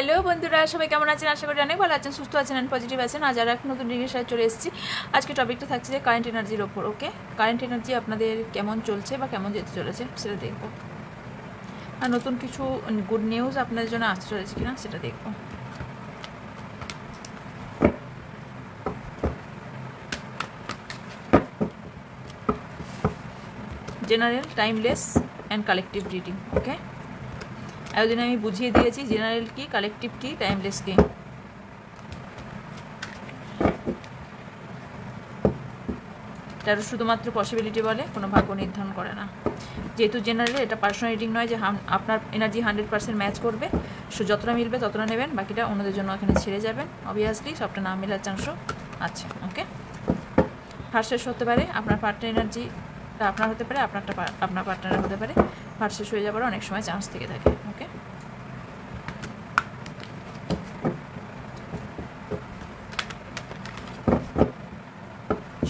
Hello বন্ধুরা, সবাই কেমন আছেন? আশা করি অনেক ভালো আছেন, সুস্থ আছেন অ্যান্ড পজিটিভ আছেন। আজ আর এক নতুন রিডিংয়ের সাথে চলে এসেছি। আজকে টপিকটা থাকছে যে কারেন্ট এনার্জির ওপর। ওকে, কারেন্ট এনার্জি আপনাদের কেমন চলছে বা কেমন যেতে চলেছে সেটা দেখব, আর নতুন কিছু গুড নিউজ আপনাদের জন্য আসতে চলেছে কিনা সেটা দেখব। General, timeless and collective reading. Okay, এতদিন আমি বুঝিয়ে দিয়েছি জেনারেল কি, কালেকটিভ কি, টাইমলেস কি। তারা শুধুমাত্র পসিবিলিটি বলে, কোনো ভাগ্য নির্ধারণ করে না। যেহেতু জেনারেল, এটা পার্সোনাল রিডিং নয় যে আপনার এনার্জি 100% ম্যাচ করবে। সো যতটা মিলবে ততটা নেবেন, বাকিটা অন্যদের জন্য এখানে ছেড়ে যাবেন। অবভিয়াসলি সবটা না মেলার চান্স আছে। ওকে, ভার্সেস হতে পারে, আপনার পার্টনার এনার্জি আপনার হতে পারে, আপনার পার্টনার হতে পারে। ভার্সেস হয়ে যাবার অনেক সময় চান্স থেকে থাকে। ওকে,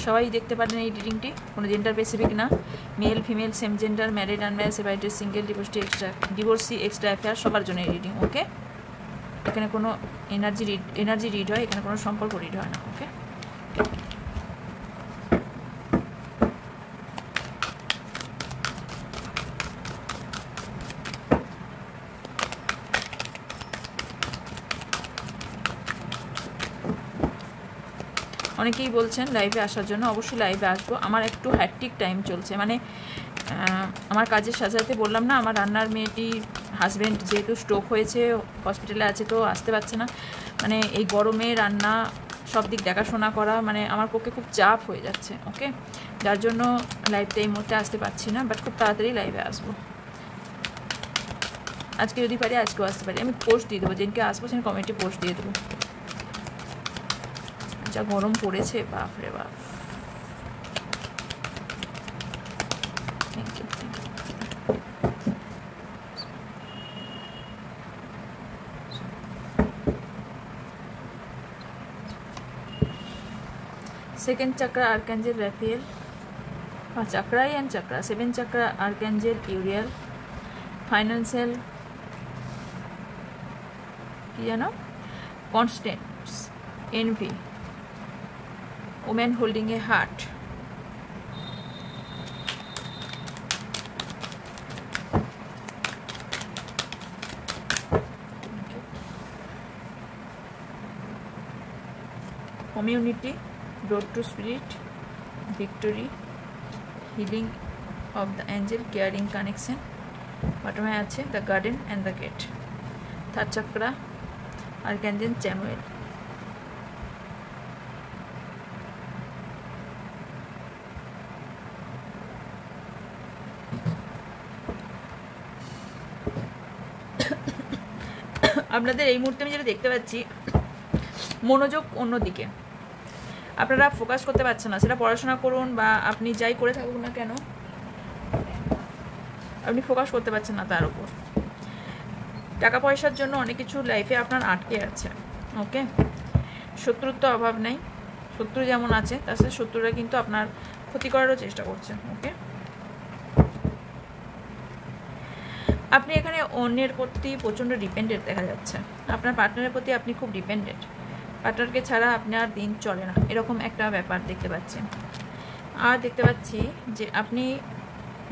সবাই দেখতে পারেন এই রিডিংটি, কোনো জেন্ডার স্পেসিফিক না। Male, female, same gender, married, unmarried, separated, single, divorcee, extra affair, সবার জন্য এই রিডিং। ওকে, এখানে কোনো এনার্জি রিড হয়, এখানে কোনো সম্পর্ক রিড হয় না। ওকে, অনেকেই বলছেন লাইভে আসার জন্য। অবশ্যই লাইভে আসবো। আমার একটু হ্যাকটিক টাইম চলছে, মানে আমার কাজের সাথে বললাম না, আমার রান্নার মেয়েটি হাজব্যান্ড যেহেতু স্ট্রোক হয়েছে, হসপিটালে আছে, তো আসতে পারছে না। মানে এই গরমে রান্না সব দিক দেখাশোনা করা মানে আমার পক্ষে খুব চাপ হয়ে যাচ্ছে। ওকে, যার জন্য লাইভটা এই মুহূর্তে আসতে পারছি না, বাট খুব তাড়াতাড়ি লাইভে আসবো। আজকে যদি পারি আজকেও আসতে পারি। আমি পোস্ট দিয়ে দেবো, যেদিনকে আসবো সেদিন কমেন্টে পোস্ট দিয়ে দেবো। যা গরম পড়েছে, বাপ রে বাপ। Thank you. Second chakra, Archangel Raphael. Chakra and chakra. 7 chakra, Archangel Uriel. Financial, কি জানো, Constance, Envy. Woman holding a heart. Community, road to spirit, victory, healing of the angel, caring connection. Bottom আছে the garden and the gate. Third chakra, Archangel Chamuel. আপনাদের এই মুহূর্তে আমি যেটা দেখতে পাচ্ছি, মনোযোগ অন্যদিকে, আপনারা ফোকাস করতে পারছেন না। সেটা পড়াশোনা করুন বা আপনি যাই করে থাকুন না কেন, আপনি ফোকাস করতে পারছেন না তার উপর। টাকা পয়সার জন্য অনেক কিছু লাইফে আপনার আটকে আছে। ওকে, শত্রুর তো অভাব নেই, শত্রু যেমন আছে তার সাথে শত্রুরা কিন্তু আপনার ক্ষতি করারও চেষ্টা করছে। ওকে, আপনি এখানে অন্যের প্রতি প্রচণ্ড ডিপেন্ডেন্ট দেখা যাচ্ছে। আপনার পার্টনারের প্রতি আপনি খুব ডিপেন্ডেন্ট, পার্টনারকে ছাড়া আপনার দিন চলে না, এরকম একটা ব্যাপার দেখতে পাচ্ছেন। আর দেখতে পাচ্ছি যে আপনি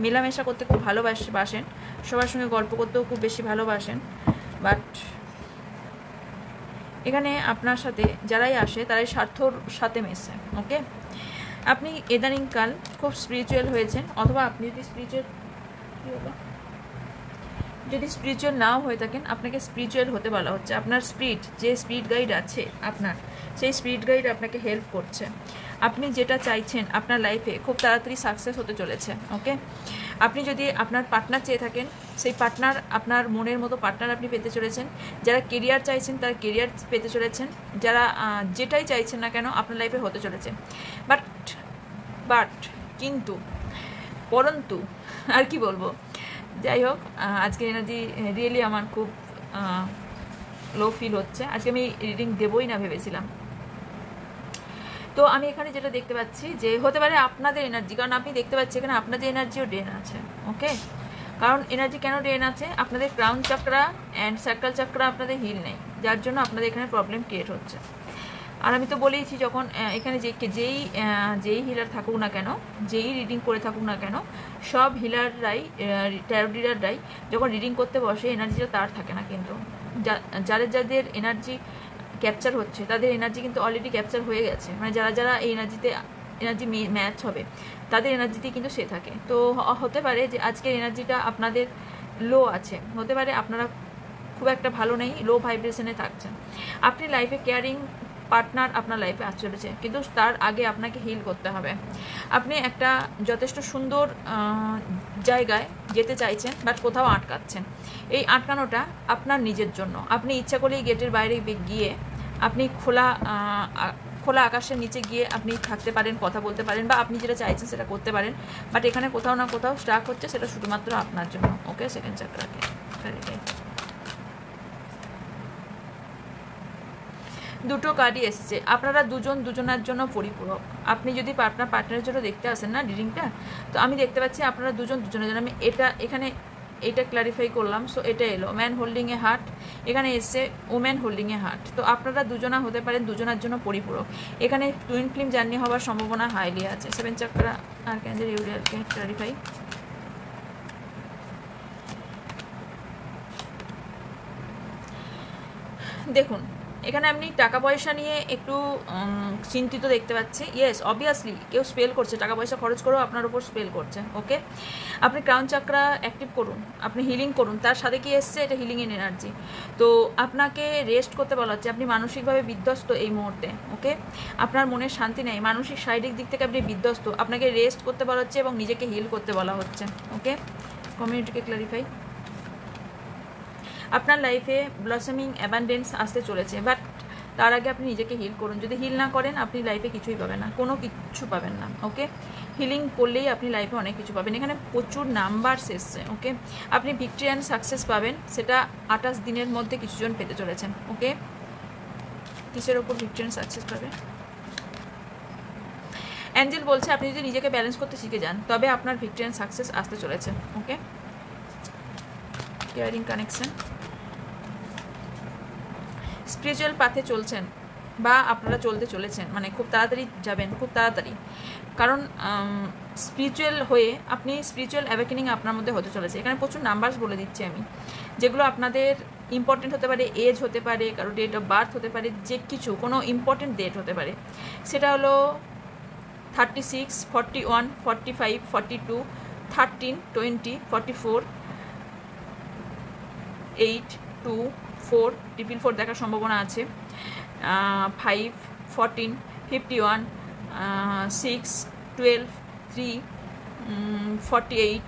মেলামেশা করতে খুব ভালোবাসেন, সবার সঙ্গে গল্প করতেও খুব বেশি ভালোবাসেন, বাট এখানে আপনার সাথে যারাই আসে তারাই স্বার্থর সাথে মেশে। ওকে, আপনি ইদানিংকাল খুব স্পিরিচুয়াল হয়েছেন, অথবা আপনি যদি স্পিরিচুয়াল নাও হয়ে থাকেন, আপনাকে স্পিরিচুয়াল হতে বলা হচ্ছে। আপনার স্পিরিট, যে স্পিরিট গাইড আছে আপনার, সেই স্পিরিট গাইড আপনাকে হেল্প করছে। আপনি যেটা চাইছেন আপনার লাইফে খুব তাড়াতাড়ি সাকসেস হতে চলেছে। ওকে, আপনি যদি আপনার পার্টনার চেয়ে থাকেন, সেই পার্টনার, আপনার মনের মতো পার্টনার আপনি পেতে চলেছেন। যারা কেরিয়ার চাইছেন তারা কেরিয়ার পেতে চলেছেন। যারা যেটাই চাইছেন না কেন আপনার লাইফে হতে চলেছে। বাট কিন্তু পরন্তু আর কি বলবো, যাই হোক, আজকের এনার্জি রিয়েলি আমার খুব লো ফিল হচ্ছে। আজকে আমি রিডিং দেবই না ভেবেছিলাম। তো আমি এখানে যেটা দেখতে পাচ্ছি যে হতে পারে আপনাদের এনার্জি, কারণ আপনি দেখতে পাচ্ছি এখানে আপনাদের এনার্জিও ড্রেন আছে। ওকে, কারণ এনার্জি কেন ড্রেন আছে, আপনাদের ক্রাউন চাকরা অ্যান্ড সার্কেল চাকরা আপনাদের হিল নেই, যার জন্য আপনাদের এখানে প্রবলেম ক্রিয়েট হচ্ছে। আর আমি তো বলেইছি যখন এখানে যেই হিলার থাকুক না কেন, যেই রিডিং করে থাকুক না কেন, সব হিলাররাই ট্যারো রিডাররাই যখন রিডিং করতে বসে এনার্জিটা তার থাকে না, কিন্তু যাদের এনার্জি ক্যাপচার হচ্ছে তাদের এনার্জি কিন্তু অলরেডি ক্যাপচার হয়ে গেছে, মানে যারা এই এনার্জি ম্যাচ হবে তাদের এনার্জিতেই কিন্তু সে থাকে। তো হতে পারে যে আজকের এনার্জিটা আপনাদের লো আছে, হতে পারে আপনারা খুব একটা ভালো নেই, লো ভাইব্রেশনে থাকছেন। আপনি লাইফে কেয়ারিং পার্টনার আপনার লাইফে আসতে চলেছে, কিন্তু তার আগে আপনাকে হিল করতে হবে। আপনি একটা যথেষ্ট সুন্দর জায়গায় যেতে চাইছেন, বাট কোথাও আটকাচ্ছেন। এই আটকানোটা আপনার নিজের জন্য। আপনি ইচ্ছা করলেই গেটের বাইরে গিয়ে আপনি খোলা আকাশের নিচে গিয়ে আপনি থাকতে পারেন, কথা বলতে পারেন, বা আপনি যেটা চাইছেন সেটা করতে পারেন, বাট এখানে কোথাও না কোথাও স্টাক হচ্ছে, সেটা শুধুমাত্র আপনার জন্য। ওকে, সেকেন্ড চাকরাকে দুটো কার্ডই এসেছে। আপনারা দুজনের জন্য পরিপূরক। আপনি যদি পার্টনারের জন্য দেখতে আসেন না রিডিংটা, তো আমি দেখতে পাচ্ছি আপনারা দুজনের জন্য। আমি এটা ক্লারিফাই করলাম। সো এটা এলো ম্যান হোল্ডিং এ হার্ট, এখানে এসছে ওম্যান হোল্ডিং এ হার্ট। তো আপনারা দুজনা হতে পারেন দুজনের জন্য পরিপূরক। এখানে টুইন ফ্লেম জার্নি হওয়ার সম্ভাবনা হাইলি আছে। সেভেন চাকরা আর ক্যান্ডেল ইউরিয়ালকে ক্লারিফাই। দেখুন, এখানে আপনি টাকা পয়সা নিয়ে একটু চিন্তিত দেখতে পাচ্ছি। ইয়েস, অবভিয়াসলি কেউ স্পেল করছে, টাকা পয়সা খরচ করেও আপনার উপর স্পেল করছে। ওকে, আপনি ক্রাউন চাকরা অ্যাক্টিভ করুন, আপনি হিলিং করুন। তার সাথে কি এসছে, এটা হিলিং এর এনার্জি। তো আপনাকে রেস্ট করতে বলা হচ্ছে। আপনি মানসিকভাবে বিধ্বস্ত এই মুহূর্তে। ওকে, আপনার মনের শান্তি নেই, মানসিক শারীরিক দিক থেকে আপনি বিধ্বস্ত। আপনাকে রেস্ট করতে বলা হচ্ছে এবং নিজেকে হিল করতে বলা হচ্ছে। ওকে, কমিউনিটিকে ক্লারিফাই। আপনার লাইফে ব্লসমিং অ্যাবান্ডেন্স আসতে চলেছে, বাট তার আগে আপনি নিজেকে হিল করুন। যদি হিল না করেন আপনি লাইফে কিছুই পাবেন না, কোনো কিছু পাবেন না। ওকে, হিলিং করলেই আপনি লাইফে অনেক কিছু পাবেন। এখানে প্রচুর নাম্বারস এসছে। ওকে, আপনি ভিক্টরি অ্যান্ড সাকসেস পাবেন, সেটা 28 দিনের মধ্যে কিছুজন পেতে চলেছেন। ওকে, কিসের ওপর ভিক্টরি অ্যান্ড সাকসেস পাবে? অ্যাঞ্জেল বলছে আপনি যদি নিজেকে ব্যালেন্স করতে শিখে যান তবে আপনার ভিক্টরি অ্যান্ড সাকসেস আসতে চলেছে। ওকে, কেয়ারিং কানেকশন। স্পিরিচুয়াল পাথে চলছেন বা আপনারা চলতে চলেছেন, মানে খুব তাড়াতাড়ি যাবেন, খুব তাড়াতাড়ি। কারণ স্পিরিচুয়াল হয়ে আপনি স্পিরিচুয়াল অ্যাওয়েকেনিং আপনার মধ্যে হতে চলেছে। এখানে প্রচুর নাম্বারস বলে দিচ্ছি আমি, যেগুলো আপনাদের ইম্পর্টেন্ট হতে পারে। এজ হতে পারে, কারো ডেট অফ বার্থ হতে পারে, যে কিছু কোনো ইম্পর্টেন্ট ডেট হতে পারে। সেটা হলো 36, 41, 45, 42, 13, 20, 44, 8, 2, 4, 4 দেখার সম্ভাবনা আছে। 5, 14, 51, 6, 12, 3, 48,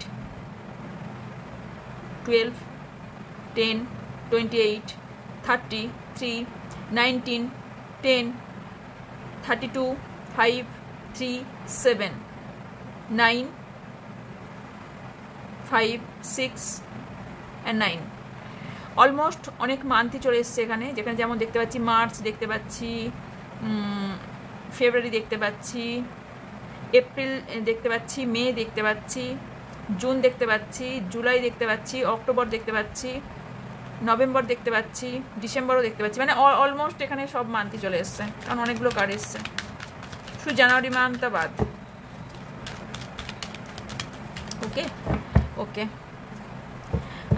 12, 10, 28, 30, 3, 19, 10, 32, 5, 3, 7, 9, 5, 6 and 9। অলমোস্ট অনেক মান্থই চলে এসছে এখানে, যেখানে যেমন দেখতে পাচ্ছি মার্চ দেখতে পাচ্ছি, ফেব্রুয়ারি দেখতে পাচ্ছি, এপ্রিল দেখতে পাচ্ছি, মে দেখতে পাচ্ছি, জুন দেখতে পাচ্ছি, জুলাই দেখতে পাচ্ছি, অক্টোবর দেখতে পাচ্ছি, নভেম্বর দেখতে পাচ্ছি, ডিসেম্বরও দেখতে পাচ্ছি। মানে অলমোস্ট এখানে সব মান্থই চলে এসছে, কারণ অনেকগুলো কার্ড এসছে। শুধু জানুয়ারি মান্থটা বাদ। ওকে ওকে,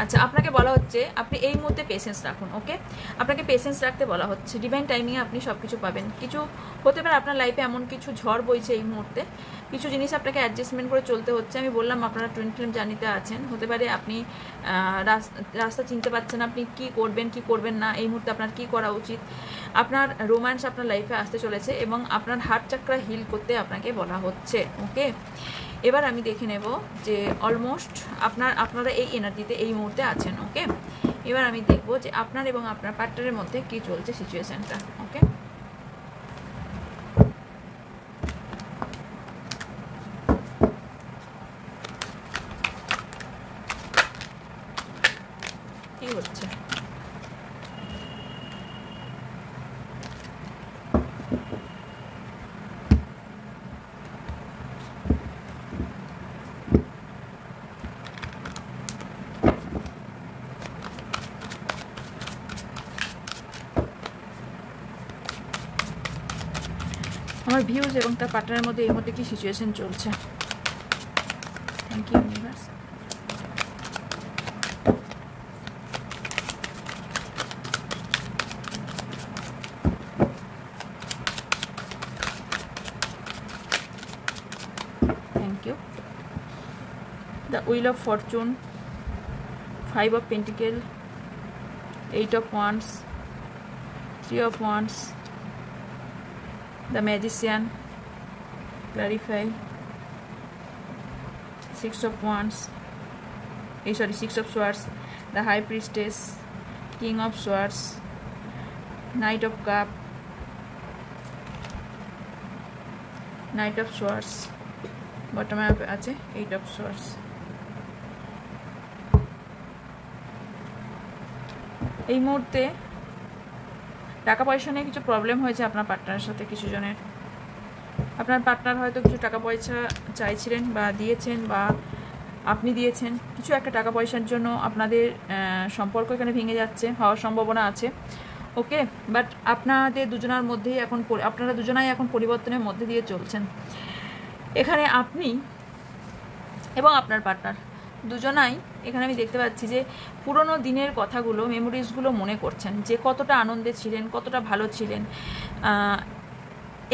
আচ্ছা, আপনাকে বলা হচ্ছে আপনি এই মুহূর্তে পেশেন্স রাখুন। ওকে, আপনাকে পেশেন্স রাখতে বলা হচ্ছে। ডিভাইন টাইমিংয়ে আপনি সব কিছু পাবেন। কিছু হতে পারে আপনার লাইফে এমন কিছু ঝড় বইছে এই মুহূর্তে, কিছু জিনিস আপনাকে অ্যাডজাস্টমেন্ট করে চলতে হচ্ছে। আমি বললাম আপনারা টুইন ফ্লেম জার্নিতে আছেন, হতে পারে আপনি রাস্তা চিনতে পারছেন, আপনি কি করবেন কি করবেন না, এই মুহূর্তে আপনার কি করা উচিত। আপনার রোম্যান্স আপনার লাইফে আসতে চলেছে এবং আপনার হার্ট চাকরা হিল করতে আপনাকে বলা হচ্ছে। ওকে, এবার আমি দেখে নেব যে অলমোস্ট আপনারা এই এনার্জিতে এই মুহূর্তে আছেন। ওকে, এবার আমি দেখব যে আপনার এবং আপনার পার্টনারের মধ্যে কি চলছে সিচুয়েশনটা। ওকে, কি হচ্ছে? আমার ভিউজ এবং তার পার্টনারের মধ্যে এই মধ্যে কি সিচুয়েশন চলছে। Thank you universe. Thank you. The wheel of fortune, 5 of Pentacles, 8 of Wands, 3 of Wands, the Magician, clarify, 6 of Wands, 6 of Swords, the High Priestess, King of Swords, Knight of Cup, Knight of Swords, bottom আছে 8 of Swords। এই মুহূর্তে টাকা পয়সা নিয়ে কিছু problem হয়েছে আপনার পার্টনারের সাথে। কিছু জনের আপনার পার্টনার হয়তো কিছু টাকা পয়সা চাইছিলেন বা দিয়েছেন, বা আপনি দিয়েছেন। কিছু একটা টাকা পয়সার জন্য আপনাদের সম্পর্ক এখানে ভেঙে যাচ্ছে, হওয়ার সম্ভাবনা আছে। ওকে, বাট আপনাদের দুজনার মধ্যেই এখন আপনারা দুজনাই এখন পরিবর্তনের মধ্যে দিয়ে চলছেন। এখানে আপনি এবং আপনার পার্টনার দুজনাই এখানে আমি দেখতে পাচ্ছি যে পুরনো দিনের কথাগুলো, মেমোরিজগুলো মনে করছেন, যে কতটা আনন্দে ছিলেন, কতটা ভালো ছিলেন।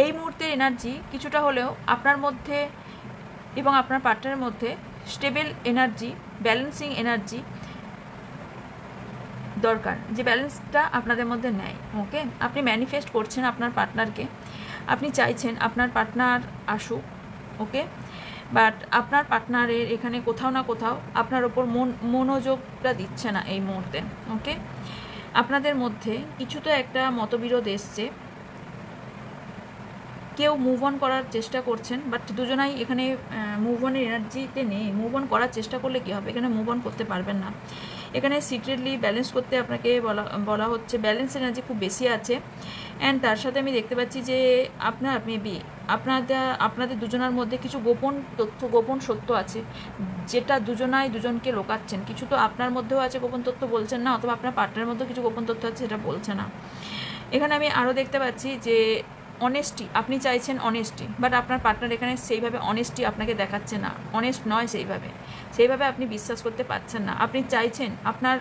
এই মুহূর্তের এনার্জি কিছুটা হলেও আপনার মধ্যে এবং আপনার পার্টনারের মধ্যে স্টেবল এনার্জি, ব্যালেন্সিং এনার্জি দরকার, যে ব্যালেন্সটা আপনাদের মধ্যে নেই। ওকে, আপনি ম্যানিফেস্ট করছেন আপনার পার্টনারকে, আপনি চাইছেন আপনার পার্টনার আসুক। ওকে, বাট আপনার পার্টনারের এখানে কোথাও না কোথাও আপনার ওপর মনোযোগটা দিচ্ছে না এই মুহূর্তে। ওকে, আপনাদের মধ্যে কিছু তো একটা মতবিরোধ এসছে, কেউ মুভ অন করার চেষ্টা করছেন, বাট দুজনাই এখানে মুভ অনের এনার্জিতে নেই। মুভ অন করার চেষ্টা করলে কী হবে, এখানে মুভ অন করতে পারবেন না। এখানে সিক্রেটলি ব্যালেন্স করতে আপনাকে বলা হচ্ছে, ব্যালেন্স এনার্জি খুব বেশি আছে। অ্যান্ড তার সাথে আমি দেখতে পাচ্ছি যে আপনার মেবি আপনাদের দুজনার মধ্যে কিছু গোপন তথ্য, গোপন সত্য আছে, যেটা দুজনাই দুজনকে লোকাচ্ছেন। কিছু তো আপনার মধ্যেও আছে গোপন তথ্য, বলছেন না, অথবা আপনার পার্টনারের মধ্যেও কিছু গোপন তথ্য আছে, সেটা বলছে না। এখানে আমি আরও দেখতে পাচ্ছি যে অনেস্টি, আপনি চাইছেন অনেস্টি, বাট আপনার পার্টনার এখানে সেইভাবে অনেস্টি আপনাকে দেখাচ্ছে না, অনেস্ট নয় সেইভাবে আপনি বিশ্বাস করতে পারছেন না। আপনি চাইছেন আপনার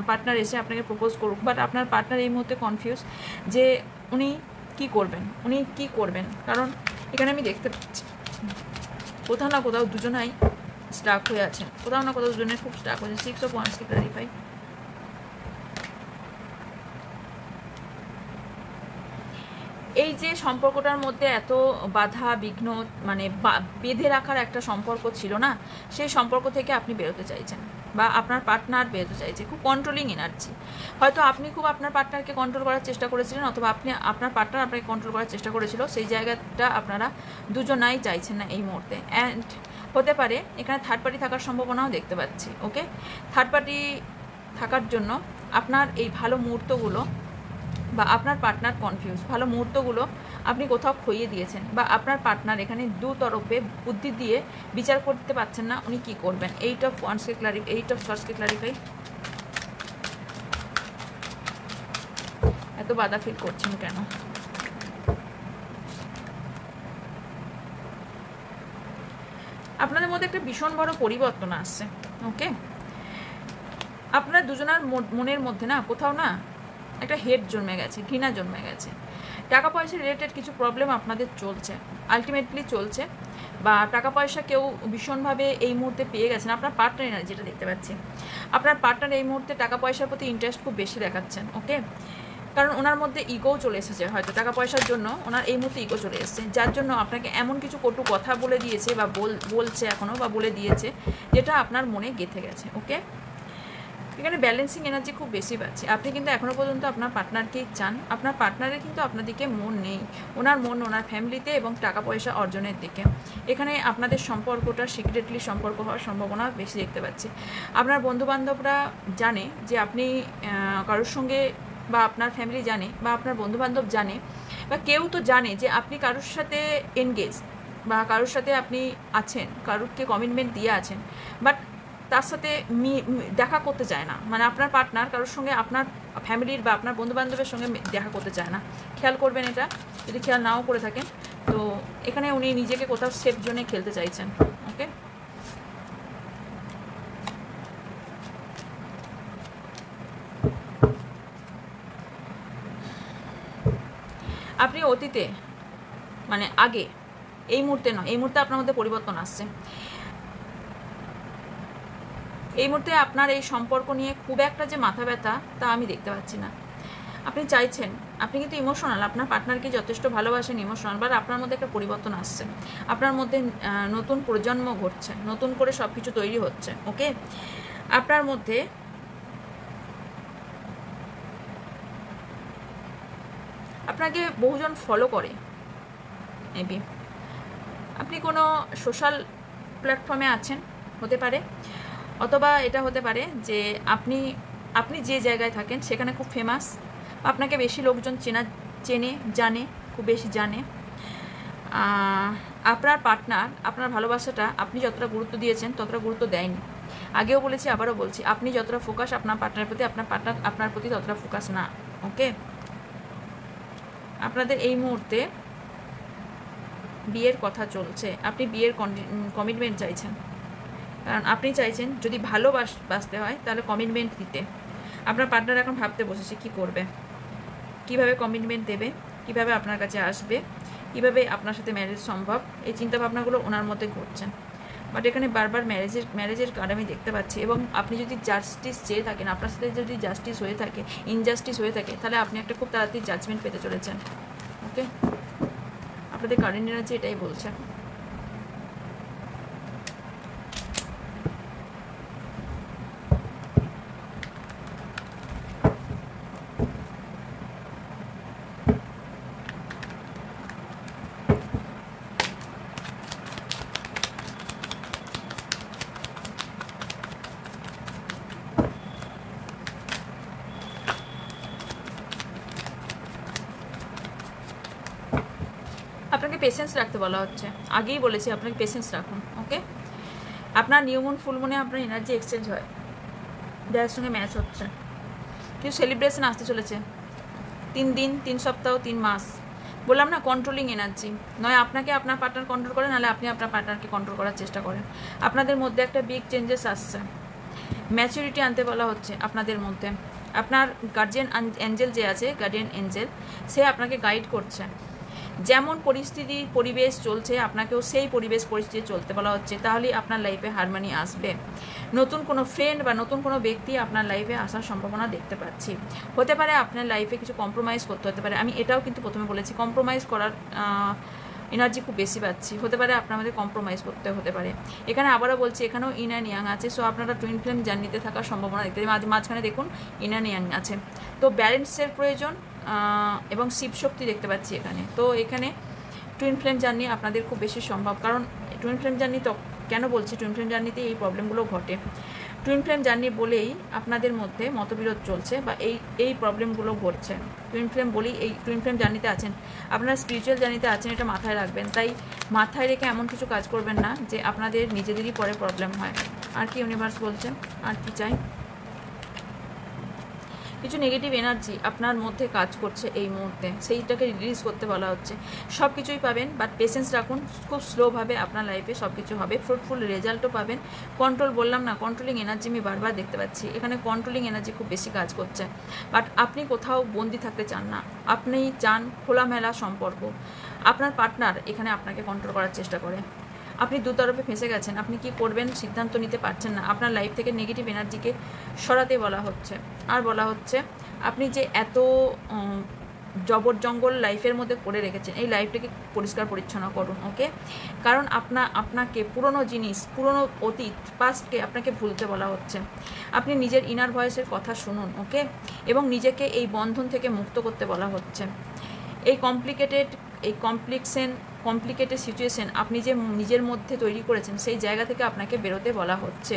পার্টনার এসে আপনাকে প্রপোজ করুক, বাট আপনার পার্টনার এই মুহূর্তে কনফিউজ যে উনি কি করবেন। কারণ এখানে আমি দেখতে পাচ্ছি কোথাও না কোথাও দুজনাই স্টাক হয়ে আছেন, কোথাও না কোথাও দুজনের খুব স্টাক হয়েছে। 6 of Wands কে ক্লারিফাই। এই যে সম্পর্কটার মধ্যে এত বাধা বিঘ্ন, মানে বেঁধে রাখার একটা সম্পর্ক ছিল না, সেই সম্পর্ক থেকে আপনি বেরোতে চাইছেন, বা আপনার পার্টনার বেরোতে চাইছে। খুব কন্ট্রোলিং এনার্জি। হয়তো আপনি খুব আপনার পার্টনারকে কন্ট্রোল করার চেষ্টা করেছিলেন, অথবা আপনার পার্টনার আপনাকে কন্ট্রোল করার চেষ্টা করেছিল। সেই জায়গাটা আপনারা দুজনাই চাইছেন না এই মুহূর্তে। অ্যান্ড হতে পারে এখানে থার্ড পার্টি থাকার সম্ভাবনাও দেখতে পাচ্ছি। ওকে, থার্ড পার্টি থাকার জন্য আপনার এই ভালো মুহূর্তগুলো, বা আপনার পার্টনার কনফিউজ, ভালো মুহূর্তগুলো আপনি কোথাও খইয়ে দিয়েছেন, বা আপনার পার্টনার এখানে দু তরফে বুদ্ধি দিয়ে বিচার করতে পারছেন না উনি কি করবেন। 8 of Wands K clarify, 8 of Swords K clarify. এত বাধা ফিল করছেন কেন? আপনাদের মধ্যে একটা ভীষণ বড় পরিবর্তন আসছে। ওকে, আপনার দুজনার মনের মধ্যে না কোথাও না একটা হেড জন্মে গেছে, ঘৃণা জন্মে গেছে। টাকা পয়সা রিলেটেড কিছু প্রবলেম আপনাদের চলছে, আলটিমেটলি চলছে, বা টাকা পয়সা কেউ ভীষণভাবে এই মুহূর্তে পেয়ে গেছেন। আপনার পার্টনার এনার্জি যেটা দেখতে পাচ্ছি, আপনার পার্টনার এই মুহূর্তে টাকা পয়সার প্রতি ইন্টারেস্ট খুব বেশি দেখাচ্ছেন। ওকে, কারণ ওনার মধ্যে ইগোও চলে এসেছে, হয়তো টাকা পয়সার জন্য ওনার এই মুহূর্তে ইগো চলে এসেছে, যার জন্য আপনাকে এমন কিছু কটু কথা বলে দিয়েছে, বা বলছে এখনও, বা বলে দিয়েছে, যেটা আপনার মনে গেঁথে গেছে। ওকে, এখানে ব্যালেন্সিং এনার্জি খুব বেশি পাচ্ছে। আপনি কিন্তু এখনও পর্যন্ত আপনার পার্টনারকেই চান, আপনার পার্টনারের কিন্তু আপনার দিকে মন নেই, ওনার মন ওনার ফ্যামিলিতে এবং টাকা পয়সা অর্জনের দিকে। এখানে আপনাদের সম্পর্কটা সিক্রেটলি সম্পর্ক হওয়ার সম্ভাবনা বেশি দেখতে পাচ্ছি। আপনার বন্ধুবান্ধবরা জানে যে আপনি কারোর সঙ্গে, বা আপনার ফ্যামিলি জানে, বা আপনার বন্ধুবান্ধব জানে, বা কেউ তো জানে যে আপনি কারোর সাথে এনগেজ, বা কারোর সাথে আপনি আছেন, কারোরকে কমিটমেন্ট দিয়ে আছেন, বাট তার সাথে দেখা করতে চায় না। মানে আপনার পার্টনার কারোর সঙ্গে, আপনার ফ্যামিলির বা আপনার বন্ধুবান্ধবের সঙ্গে দেখা করতে চায় না। খেয়াল করবেন এটা, যদি খেয়াল নাও করে থাকেন। তো এখানে উনি নিজেকে কোথাও সেফ জোনে খেলতে চাইছেন। ওকে, আপনি অতীতে মানে আগে, এই মুহূর্তে নয়, এই মুহূর্তে আপনার মধ্যে পরিবর্তন আসছে। এই মুহূর্তে আপনার এই সম্পর্ক নিয়ে খুব একটা যে মাথা ব্যথা তা আমি দেখতে পাচ্ছি না। আপনি চাইছেন, আপনি কিন্তু ইমোশনাল, আপনার পার্টনারকে যথেষ্ট ভালোবাসেন, ইমোশনাল, বাট আপনার মধ্যে একটা পরিবর্তন আসছে, আপনার মধ্যে নতুন প্রজন্ম ঘটছে, নতুন করে সব কিছু তৈরি হচ্ছে। ওকে, আপনার মধ্যে আপনাকে বহুজন ফলো করে, মেবি আপনি কোনো সোশ্যাল প্ল্যাটফর্মে আছেন হতে পারে, অথবা এটা হতে পারে যে আপনি যে জায়গায় থাকেন সেখানে খুব ফেমাস, আপনাকে বেশি লোকজন জানে, খুব বেশি জানে। আপনার পার্টনার আপনার ভালোবাসাটা আপনি যতটা গুরুত্ব দিয়েছেন ততটা গুরুত্ব দেয়নি। আগেও বলেছি, আবারও বলছি, আপনি যতটা ফোকাস আপনার পার্টনারের প্রতি, আপনার পার্টনার আপনার প্রতি ততটা ফোকাস না। ওকে, আপনাদের এই মুহূর্তে বিয়ের কথা চলছে, আপনি বিয়ের কমিটমেন্ট চাইছেন, কারণ আপনি চাইছেন যদি ভালোবাসতে হয় তাহলে কমিটমেন্ট দিতে। আপনার পার্টনার এখন ভাবতে বসেছে কি করবে, কিভাবে কমিটমেন্ট দেবে, কিভাবে আপনার কাছে আসবে, কিভাবে আপনার সাথে ম্যারেজ সম্ভব, এই চিন্তাভাবনাগুলো ওনার মধ্যে ঘটছেন। বাট এখানে বারবার ম্যারেজের কার্ড আমি দেখতে পাচ্ছি, এবং আপনি যদি জাস্টিস চেয়ে থাকেন, আপনার সাথে যদি জাস্টিস হয়ে থাকে, ইনজাস্টিস হয়ে থাকে, তাহলে আপনি একটা খুব তাড়াতাড়ি জাজমেন্ট পেতে চলেছেন। ওকে, আপনাদের কারেন্ট এনার্জি এটাই বলছে। আপনাকে পেশেন্স রাখতে বলা হচ্ছে, আগেই বলেছি আপনাকে পেশেন্স রাখুন। ওকে, আপনার নিউমুন ফুলমুনে আপনার এনার্জি এক্সচেঞ্জ হয়, যার সঙ্গে ম্যাচ হচ্ছে, কিছু সেলিব্রেশন আসতে চলেছে, 3 দিন, 3 সপ্তাহ, 3 মাস। বললাম না, কন্ট্রোলিং এনার্জি, নয় আপনাকে আপনার পার্টনার কন্ট্রোল করে, নাহলে আপনি আপনার পার্টনারকে কন্ট্রোল করার চেষ্টা করেন। আপনাদের মধ্যে একটা বিগ চেঞ্জেস আসছে, ম্যাচুরিটি আনতে বলা হচ্ছে আপনাদের মধ্যে। আপনার গার্জিয়ান এঞ্জেল যে আছে, গার্ডিয়ান এঞ্জেল, সে আপনাকে গাইড করছে। যেমন পরিস্থিতি পরিবেশ চলছে, আপনাকেও সেই পরিবেশ পরিস্থিতি চলতে বলা হচ্ছে, তাহলেই আপনার লাইফে হারমোনি আসবে। নতুন কোনো ফ্রেন্ড বা নতুন কোনো ব্যক্তি আপনার লাইফে আসার সম্ভাবনা দেখতে পাচ্ছি। হতে পারে আপনার লাইফে কিছু কম্প্রোমাইজ করতে হতে পারে, আমি এটাও কিন্তু প্রথমে বলেছি, কম্প্রোমাইজ করার এনার্জি খুব বেশি পাচ্ছি। হতে পারে আপনার মধ্যে কম্প্রোমাইজ করতে হতে পারে। এখানে আবারও বলছি, এখানেও ইন অ্যান্ড ইয়াং আছে, সো আপনারা টুইন ফ্লেম জার্নিতে থাকার সম্ভাবনা দেখতে পাচ্ছি। মাঝখানে দেখুন ইন অ্যান্ড ইয়াং আছে, তো ব্যালেন্সের প্রয়োজন এবং শিব শক্তি দেখতে পাচ্ছি এখানে। তো এখানে টুইন ফ্লেম জার্নি আপনাদের খুব বেশি সম্ভব, কারণ টুইন ফ্লেম জার্নি তো কেন বলছি, টুইন ফ্লেম জার্নিতে এই প্রবলেমগুলো ঘটে। টুইন ফ্লেম জার্নি বলেই আপনাদের মধ্যে মতবিরোধ চলছে বা এই প্রবলেমগুলো ঘটছে। টুইন ফ্লেম বলেই এই টুইন ফ্লেম জার্নিতে আছেন, আপনারা স্পিরিচুয়াল জার্নিতে আছেন, এটা মাথায় রাখবেন। তাই মাথায় রেখে এমন কিছু কাজ করবেন না যে আপনাদের নিজেদেরই পরে প্রবলেম হয়। আর কি ইউনিভার্স বলছে, আর কি চাই? কিছু নেগেটিভ এনার্জি আপনার মধ্যে কাজ করছে এই মুহূর্তে, সেইটাকে রিলিজ করতে বলা হচ্ছে। সব কিছুই পাবেন, বাট পেশেন্স রাখুন, খুব স্লোভাবে আপনার লাইফে সব কিছু হবে, ফ্রুটফুল রেজাল্টও পাবেন। কন্ট্রোল বললাম না, কন্ট্রোলিং এনার্জি আমি বারবার দেখতে পাচ্ছি, এখানে কন্ট্রোলিং এনার্জি খুব বেশি কাজ করছে। বাট আপনি কোথাও বন্দি থাকতে চান না, আপনি চান খোলামেলা সম্পর্ক। আপনার পার্টনার এখানে আপনাকে কন্ট্রোল করার চেষ্টা করে, আপনি দুতরফে ফেঁসে গেছেন, আপনি কি করবেন সিদ্ধান্ত নিতে পারছেন না। আপনার লাইফ থেকে নেগেটিভ এনার্জিকে সরাতে বলা হচ্ছে। আর বলা হচ্ছে আপনি যে এত জবর জঙ্গল লাইফের মধ্যে করে রেখেছেন, এই লাইফটাকে পরিষ্কার পরিচ্ছন্ন করুন। ওকে, কারণ আপনাকে পুরনো জিনিস, পুরনো অতীত, পাস্টকে আপনাকে ভুলতে বলা হচ্ছে। আপনি নিজের ইনার ভয়েসের কথা শুনুন। ওকে, এবং নিজেকে এই বন্ধন থেকে মুক্ত করতে বলা হচ্ছে। এই কমপ্লিকেটেড সিচুয়েশন আপনি যে নিজের মধ্যে তৈরি করেছেন, সেই জায়গা থেকে আপনাকে বেরোতে বলা হচ্ছে।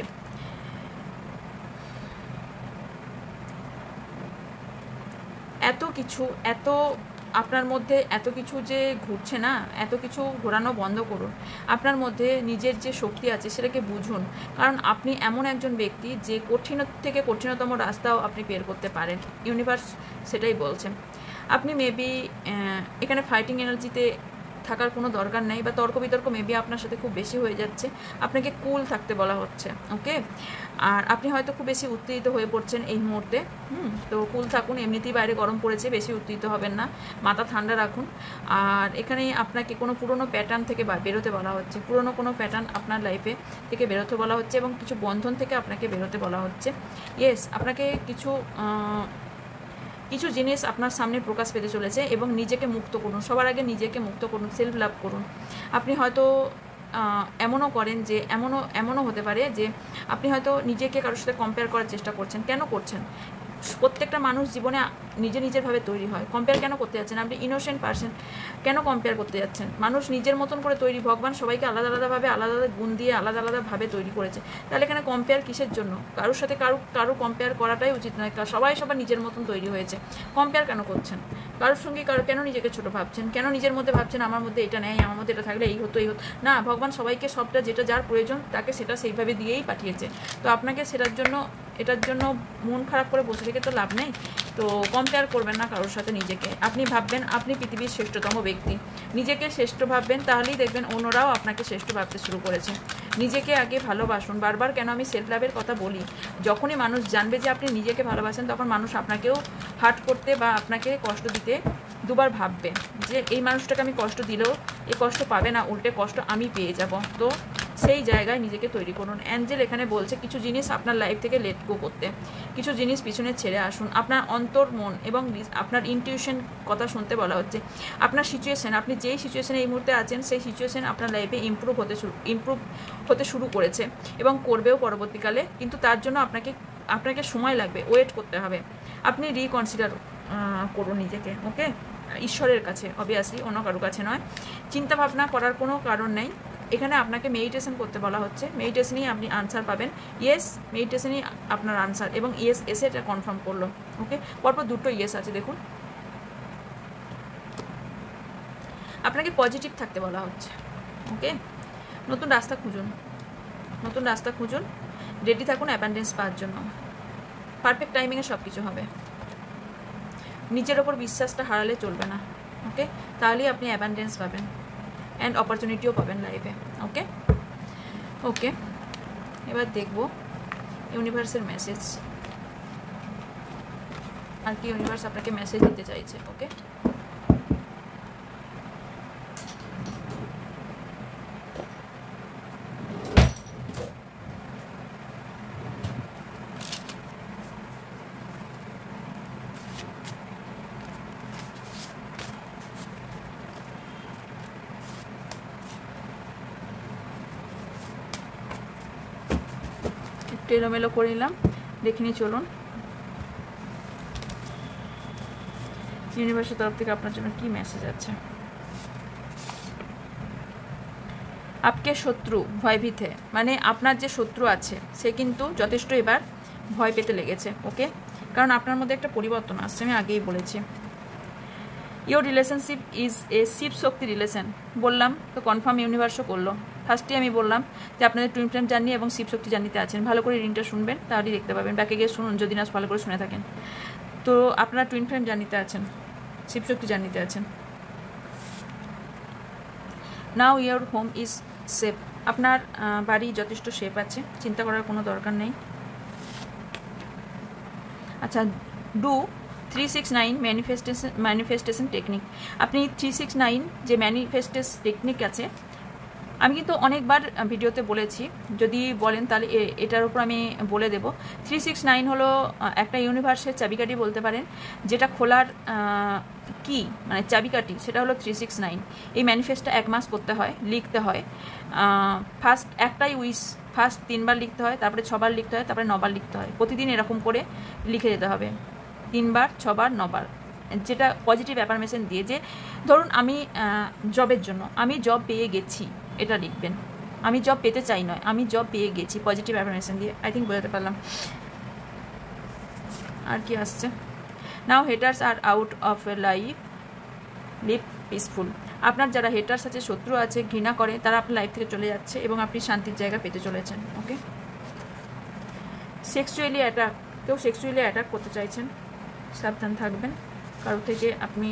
এত আপনার মধ্যে এত কিছু যে ঘুরছে না, এত কিছু ঘোরানো বন্ধ করুন। আপনার মধ্যে নিজের যে শক্তি আছে সেটাকে বুঝুন, কারণ আপনি এমন একজন ব্যক্তি যে কঠিন থেকে কঠিনতম রাস্তাও আপনি বের করতে পারেন। ইউনিভার্স সেটাই বলছে। আপনি মেবি এখানে ফাইটিং এনার্জিতে থাকার কোনো দরকার নেই, বা তর্ক বিতর্ক মেবি আপনার সাথে খুব বেশি হয়ে যাচ্ছে। আপনাকে কুল থাকতে বলা হচ্ছে, ওকে। আর আপনি হয়তো খুব বেশি উত্তেজিত হয়ে পড়ছেন এই মুহূর্তে, তো কুল থাকুন। এমনিতেই বাইরে গরম পড়েছে, বেশি উত্তেজিত হবেন না, মাথা ঠান্ডা রাখুন। আর এখানে আপনাকে কোনো পুরনো প্যাটার্ন থেকে বেরোতে বলা হচ্ছে, পুরনো কোনো প্যাটার্ন আপনার লাইফে থেকে বেরোতে বলা হচ্ছে, এবং কিছু বন্ধন থেকে আপনাকে বেরোতে বলা হচ্ছে। ইয়েস, আপনাকে কিছু জিনিস আপনার সামনে প্রকাশ পেতে চলেছে, এবং নিজেকে মুক্ত করুন। সবার আগে নিজেকে মুক্ত করুন, সেলফ লাভ করুন। আপনি হয়তো এমনও করেন যে এমনও হতে পারে যে আপনি হয়তো নিজেকে কারোর সাথে কম্পেয়ার করার চেষ্টা করছেন। কেন করছেন? প্রত্যেকটা মানুষ জীবনে নিজেরভাবে তৈরি হয়। কম্পেয়ার কেন করতে যাচ্ছেন? আপনি ইনোসেন্ট পারসন, কেন কম্পেয়ার করতে যাচ্ছেন? মানুষ নিজের মতন করে তৈরি। ভগবান সবাইকে আলাদা আলাদাভাবে, আলাদা আলাদা গুণ দিয়ে আলাদা আলাদাভাবে তৈরি করেছে। তাহলে এখানে কম্পেয়ার কিসের জন্য? কারোর সাথে কারো কম্পেয়ার করাটাই উচিত নয়। সবাই সবার নিজের মতন তৈরি হয়েছে, কম্পেয়ার কেন করছেন? কারোর সঙ্গে কেন নিজেকে ছোট ভাবছেন? কেন নিজের মধ্যে ভাবছেন আমার মধ্যে এটা নেই, আমার মধ্যে এটা থাকলে এই হতো না। ভগবান সবাইকে সবটা, যেটা যার প্রয়োজন তাকে সেটা সেইভাবে দিয়েই পাঠিয়েছে। তো আপনাকে এটার জন্য মন খারাপ করে বসে থেকে তো লাভ নেই। তো কম্পেয়ার করবেন না কারোর সাথে নিজেকে। আপনি ভাববেন আপনি পৃথিবীর শ্রেষ্ঠতম ব্যক্তি, নিজেকে শ্রেষ্ঠ ভাববেন, তাহলেই দেখবেন অন্যরাও আপনাকে শ্রেষ্ঠ ভাবতে শুরু করেছে। নিজেকে আগে ভালোবাসুন। বারবার কেন আমি সেলফ লাভের কথা বলি? যখনই মানুষ জানবে যে আপনি নিজেকে ভালোবাসেন, তখন মানুষ আপনাকেও হার্ট করতে বা আপনাকে কষ্ট দিতে দুবার ভাববে, যে এই মানুষটাকে আমি কষ্ট দিলেও এই কষ্ট পাবে না, উল্টে কষ্ট আমি পেয়ে যাব। তো সেই জায়গায় নিজেকে তৈরি করুন। অ্যাঞ্জেল এখানে বলছে কিছু জিনিস আপনার লাইফ থেকে লেট গো করতে, কিছু জিনিস পিছনে ছেড়ে আসুন। আপনার অন্তর, মন এবং আপনার ইনটিউশন কথা শুনতে বলা হচ্ছে। আপনার সিচুয়েশন, আপনি যেই সিচুয়েশনে এই মুহূর্তে আছেন, সেই সিচুয়েশন আপনার লাইফে ইমপ্রুভ হতে শুরু করেছে এবং করবেও পরবর্তীকালে। কিন্তু তার জন্য আপনাকে সময় লাগবে, ওয়েট করতে হবে। আপনি রিকনসিডার করুন নিজেকে, ওকে, ঈশ্বরের কাছে, অবভিয়াসলি, অন্য কারোর কাছে নয়। চিন্তা ভাবনা করার কোনো কারণ নেই। এখানে আপনাকে মেডিটেশন করতে বলা হচ্ছে। মেডিটেশনেই আপনি আনসার পাবেন। ইয়েস, মেডিটেশনই আপনার আনসার, এবং ইয়েস এসে এটা কনফার্ম করলো, ওকে। পরপর দুটো ইয়েস আছে, দেখুন। আপনাকে পজিটিভ থাকতে বলা হচ্ছে, ওকে। নতুন রাস্তা খুঁজুন, রেডি থাকুন অ্যাবান্ডেন্স পাওয়ার জন্য। পারফেক্ট টাইমিংয়ে সব কিছু হবে। নিজের ওপর বিশ্বাসটা হারালে চলবে না, ওকে। তাহলেই আপনি অ্যাবান্ডেন্স পাবেন অ্যান্ড অপরচুনিটিও পাবেন লাইফে, ওকে। এবার দেখব ইউনিভার্সের মেসেজ, আর কি ইউনিভার্স আপনাকে মেসেজ দিতে চাইছে, ওকে। এলোমেলো করে নিলাম, দেখে নিয়ে চলুন ইউনিভার্সের তরফ থেকে আপনার জন্য কি মেসেজ আছে। আপকে শত্রু ভয়ভীত হে, মানে আপনার যে শত্রু আছে সে কিন্তু যথেষ্ট এবার ভয় পেতে লেগেছে, ওকে। কারণ আপনার মধ্যে একটা পরিবর্তন আসছে, আমি আগেই বলেছি। Your relationship is a Shiv Shakti relation, বললাম তো, কনফার্ম ইউনিভার্সও করলো। ফার্স্টে আমি বললাম যে আপনাদের টুইন ফ্লেম জার্নি এবং শিব শক্তি জার্নিতে আছেন। ভালো করে রিডিংটা শুনবেন, তাহলেই দেখতে পাবেন। ব্যাকে গিয়ে শুনুন যদি না ভালো করে শুনে থাকেন। তো আপনারা টুইন ফ্লেম জার্নিতে আছেন, শিব শক্তি জার্নিতে আছেন। নাও ইয়োর হোম ইজ সেফ, আপনার বাড়ি যথেষ্ট সেফ আছে, চিন্তা করার কোনো দরকার নেই। আচ্ছা, ডু 369 ম্যানিফেস্টেশন টেকনিক। আপনি 369 যে ম্যানিফেস্টেশন টেকনিক আছে, আমি কিন্তু অনেকবার ভিডিওতে বলেছি, যদি বলেন তাহলে এটার উপর আমি বলে দেব। 369 হলো একটা ইউনিভার্সের চাবিকাঠি বলতে পারেন, যেটা খোলার কি মানে চাবিকাঠি, সেটা হলো 369। এই ম্যানিফেস্টটা 1 মাস করতে হয়, লিখতে হয়। ফার্স্ট একটাই উইশ, ফার্স্ট 3 বার লিখতে হয়, তারপরে 6 বার লিখতে হয়, তারপরে 9 বার লিখতে হয়। প্রতিদিন এরকম করে লিখে যেতে হবে, 3 বার, 6 বার, 9 বার। যেটা পজিটিভ অ্যাফার্মেশন দিয়ে, যে ধরুন আমি জবের জন্য আমি জব পেয়ে গেছি, এটা লিখবেন। আমি জব পেতে চাই নয়, আমি জব পেয়ে গেছি, পজিটিভ অ্যাফার্মেশন দিয়ে। আই থিঙ্ক বোঝাতে পারলাম। আর কি আসছে? Now haters are out of a life, live peaceful. আপনার যারা হেটার্স আছে, শত্রু আছে, ঘৃণা করে, তারা আপনার লাইফ থেকে চলে যাচ্ছে এবং আপনি শান্তির জায়গা পেতে চলেছেন, ওকে। সেক্সুয়ালি অ্যাটাক, কেউ সেক্সুয়ালি অ্যাটাক করতে চাইছেন, সাবধান থাকবেন কারো থেকে। আপনি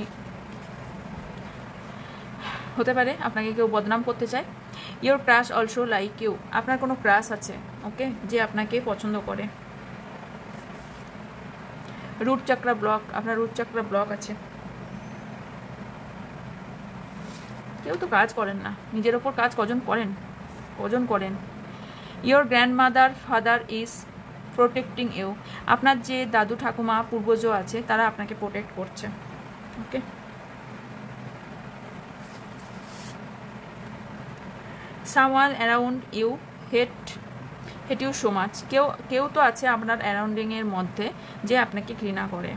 হতে পারে আপনাকে কেউ বদনাম করতে চায়। Your crush also like you, আপনার কোনো ক্রাশ আছে, ওকে, যে আপনাকে পছন্দ করে। রুট চাকরা ব্লক, আপনার রুট চাকরা ব্লক আছে। কেউ তো কাজ করেন না, নিজের ওপর কাজ কজন করেন। Your grandmother father is protecting you, আপনার যে দাদু ঠাকুমা পূর্বজ আছে তারা আপনাকে প্রোটেক্ট করছে, okay. Someone around you hate you so much, কেউ তো আছে আপনার অ্যারাউন্ডিংয়ের মধ্যে যে আপনাকে ঘৃণা করে।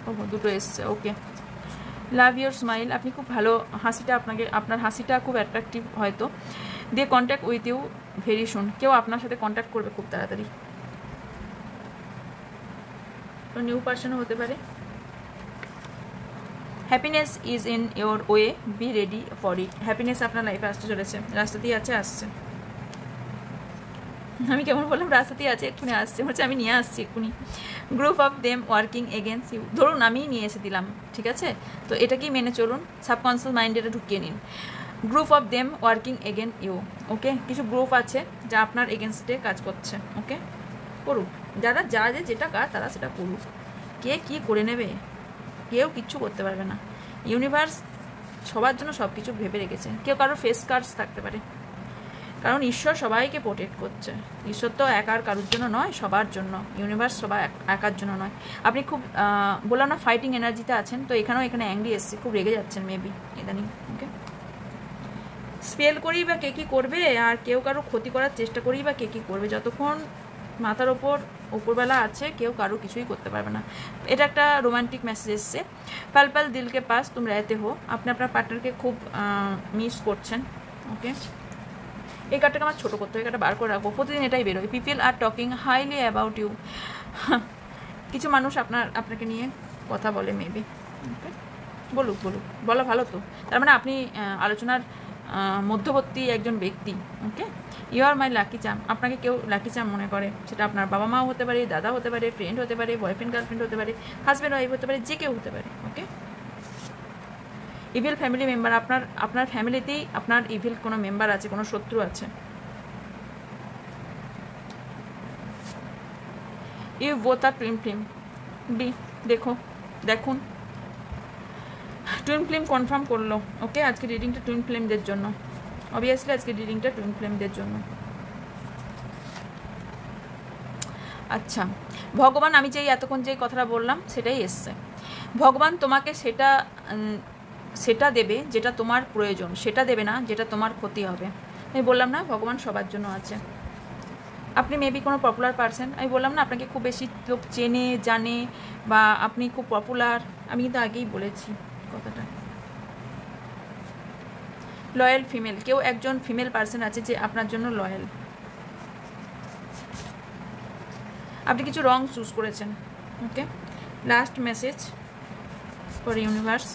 ও দুটো এসছে, ওকে। লাভ ইউর স্মাইল, আপনি খুব ভালো, হাসিটা আপনার হাসিটা খুব অ্যাট্রাকটিভ হয়তো। They contact with you very soon, কেউ আপনার সাথে কন্ট্যাক্ট করবে খুব তাড়াতাড়ি। তো নিউ পার্সনও হতে পারে। Happiness is in your way, be ready for it, happiness আপনার লাইফে আসতে চলেছে, রাস্তাতেই আসছে। আমি কেমন বললাম, রাস্তাতেই আছে, এক্ষুনি আসছে, হচ্ছে আমি নিয়ে আসছি এক্ষুনি। Group of them working against you, ধরুন আমি নিয়ে এসে দিলাম, ঠিক আছে, তো এটাকেই মেনে চলুন, সাবকনসিয়াস মাইন্ডে এটা ঢুকিয়ে নিন। Group of them working again you, okay, কিছু গ্রুপ আছে যা আপনার এগেনস্টে কাজ করছে, ওকে, করুক, যারা যেটা কাজ তারা সেটা করুক, কে কী করে নেবে, কেউ কিচ্ছু করতে পারবে না। ইউনিভার্স সবার জন্য সব কিছু ভেবে রেখেছে, কেউ কারোর ফেস কার্ডস থাকতে পারে, কারণ ঈশ্বর সবাইকে প্রোটেক্ট করছে। ঈশ্বর তো একার কারোর জন্য নয়, সবার জন্য, ইউনিভার্স সবাই একার জন্য নয়। আপনি খুব বললাম না ফাইটিং এনার্জিতে আছেন, তো এখানে অ্যাংরি এসছে, খুব রেগে যাচ্ছেন মেবি ইদানিং, ওকে। স্পেল করেই বা কে কী করবে, আর কেউ কারো ক্ষতি করার চেষ্টা করেই বা কে কী করবে, যতক্ষণ মাথার ওপরবেলা আছে কেউ কারো কিছুই করতে পারবে না। এটা একটা রোমান্টিক মেসেজ এসছে। পাল পাল দিলকে পাস তুম রেতে হো, আপনি আপনার পার্টনারকে খুব মিস করছেন, ওকে। এই কার্ডটাকে আমার ছোটো করতে হবে, এটা বার করে রাখবো, প্রতিদিন এটাই বেরোয়। People are talking highly about you, কিছু মানুষ আপনাকে নিয়ে কথা বলে মেবি, ওকে, বলুক, বলা ভালো তো, তার মানে আপনি আলোচনার মধ্যবর্তী একজন ব্যক্তি, ওকে। ইউ আর মাই লাকি চাম, আপনাকে কেউ লাকি চাম মনে করে, সেটা আপনার বাবা মাও হতে পারে, দাদা হতে পারে, ফ্রেন্ড হতে পারে, বয়ফ্রেন্ড গার্লফ্রেন্ড হতে পারে, হাজব্যান্ড ওয়াইফ হতে পারে, যে কেউ হতে পারে, ওকে। ইভিল ফ্যামিলি মেম্বার, আপনার ফ্যামিলিতেই আপনার ইভিল কোনো মেম্বার আছে, কোনো শত্রু আছে। You both are twin flame, দেখুন টুইন ফ্লেম কনফার্ম করলো, ওকে। আজকে রিডিংটা টুইন ফ্লেমদের জন্য, অবভিয়াসলি আজকে রিডিংটা টুইন ফ্লেমদের জন্য। আচ্ছা, ভগবান, আমি এতক্ষণ যে কথাটা বললাম সেটাই এসছে। ভগবান তোমাকে সেটা দেবে যেটা তোমার প্রয়োজন, সেটা দেবে না যেটা তোমার ক্ষতি হবে। আমি বললাম না ভগবান সবার জন্য আছে। আপনি মেবি কোনো পপুলার পার্সন, আমি বললাম না আপনাকে খুব বেশি লোক চেনে জানে, বা আপনি খুব পপুলার, আমি কিন্তু আগেই বলেছি কথাটা। লয়াল ফিমেল, কেউ একজন ফিমেল পার্সন আছে যে আপনার জন্য লয়াল। আপনি কিছু রং চুজ করেছেন, okay. Last message for universe,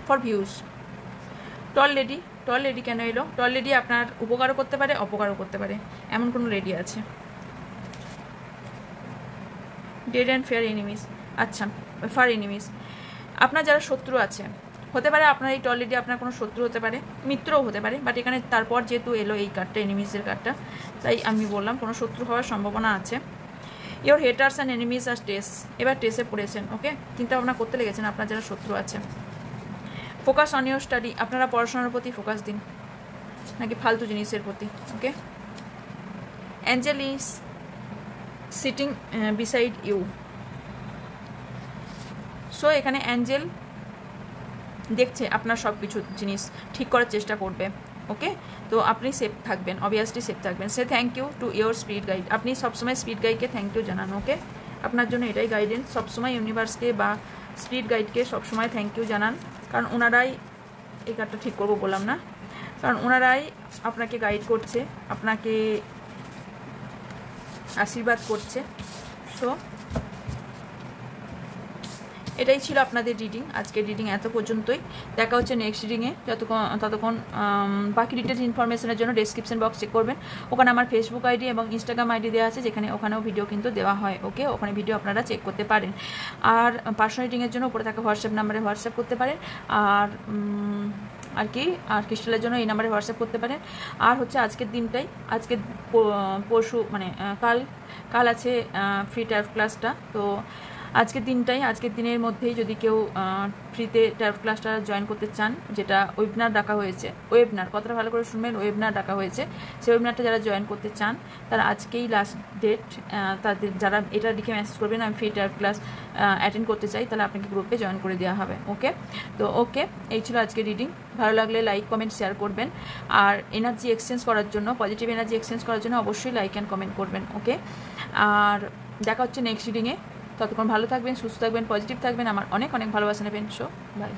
for views. Tall lady কেন এলো? টল লেডি আপনার উপকারও করতে পারে, অপকারও করতে পারে, এমন কোনো লেডি আছে। ডেড অ্যান্ড ফেয়ার এনিমিস, আচ্ছা, ফার এনিমিস, আপনার যারা শত্রু আছে, হতে পারে আপনার এই টল লেডি আপনার কোনো শত্রু হতে পারে, মিত্রও হতে পারে, বাট এখানে তারপর যেহেতু এলো এই কার্ডটা, এনিমিসের কার্ডটা, তাই আমি বললাম কোনো শত্রু হওয়ার সম্ভাবনা আছে। ইওর হেটার্স অ্যান্ড এনিমিস আর টেস, এবার টেসে পড়েছেন, ওকে, চিন্তা ভাবনা করতে লেগেছেন আপনার যারা শত্রু আছে। ফোকাস অন ইউর স্টাডি, আপনারা পড়াশোনার প্রতি ফোকাস দিন, নাকি ফালতু জিনিসের প্রতি, okay. Angel is sitting beside you, so এখানে অ্যাঞ্জেল দেখছে আপনার সব কিছু জিনিস ঠিক করার চেষ্টা করবে, ওকে। তো আপনি সেফ থাকবেন, অবভিয়াসলি সেফ থাকবেন। Say thank you to your spirit guide, আপনি সবসময় স্পিরিট গাইডকে থ্যাংক ইউ জানান, ওকে। আপনার জন্য এটাই গাইডেন্স, সবসময় ইউনিভার্সকে বা স্পিরিট গাইডকে সবসময় থ্যাংক ইউ জানান, কারণ ওনারাই, এই কার্ডটা ঠিক করবো বললাম না, কারণ ওনারাই আপনাকে গাইড করছে, আপনাকে আশীর্বাদ করছে। সো এটাই ছিল আপনাদের রিডিং। আজকের রিডিং এত পর্যন্তই। দেখা হচ্ছে নেক্সট রিডিংয়ে। ততক্ষণ বাকি ডিটেলস ইনফরমেশনের জন্য ডেসক্রিপশন বক্স চেক করবেন। ওখানে আমার ফেসবুক আইডি এবং ইনস্টাগ্রাম আইডি দেওয়া আছে, ওখানেও ভিডিও কিন্তু দেওয়া হয়। ওকে, ওখানে ভিডিও আপনারা চেক করতে পারেন। আর পার্সোনাল রিডিংয়ের জন্য উপরে থাকা হোয়াটসঅ্যাপ নাম্বারে হোয়াটসঅ্যাপ করতে পারেন। আর ক্রিস্টালের জন্য এই নাম্বারে হোয়াটসঅ্যাপ করতে পারেন। আর হচ্ছে আজকের দিনটাই, পরশু মানে কাল আছে ফ্রি ট্যারোট ক্লাসটা। তো আজকের দিনের মধ্যেই যদি কেউ ফ্রিতে ট্যারোট ক্লাসটা জয়েন করতে চান, যেটা ওয়েবিনার ডাকা হয়েছে, কথাটা ভালো করে শুনবেন, ওয়েবিনার ডাকা হয়েছে, সেই ওয়েবিনারটা যারা জয়েন করতে চান তারা আজকেই লাস্ট ডেট। তাদের যারা এটা লিখে মেসেজ করবেন আমি ফ্রি ট্যারোট ক্লাস অ্যাটেন্ড করতে চাই, তাহলে আপনাকে গ্রুপে জয়েন করে দেওয়া হবে। ওকে, তো এই ছিল আজকে রিডিং। ভালো লাগলে লাইক কমেন্ট শেয়ার করবেন। আর এনার্জি এক্সচেঞ্জ করার জন্য, পজিটিভ এনার্জি এক্সচেঞ্জ করার জন্য অবশ্যই লাইক অ্যান্ড কমেন্ট করবেন। ওকে, আর দেখা হচ্ছে নেক্সট রিডিংয়ে। ততক্ষণ ভালো থাকবেন, সুস্থ থাকবেন, পজিটিভ থাকবেন, আমার অনেক অনেক ভালোবাসা নেবেন। বাই।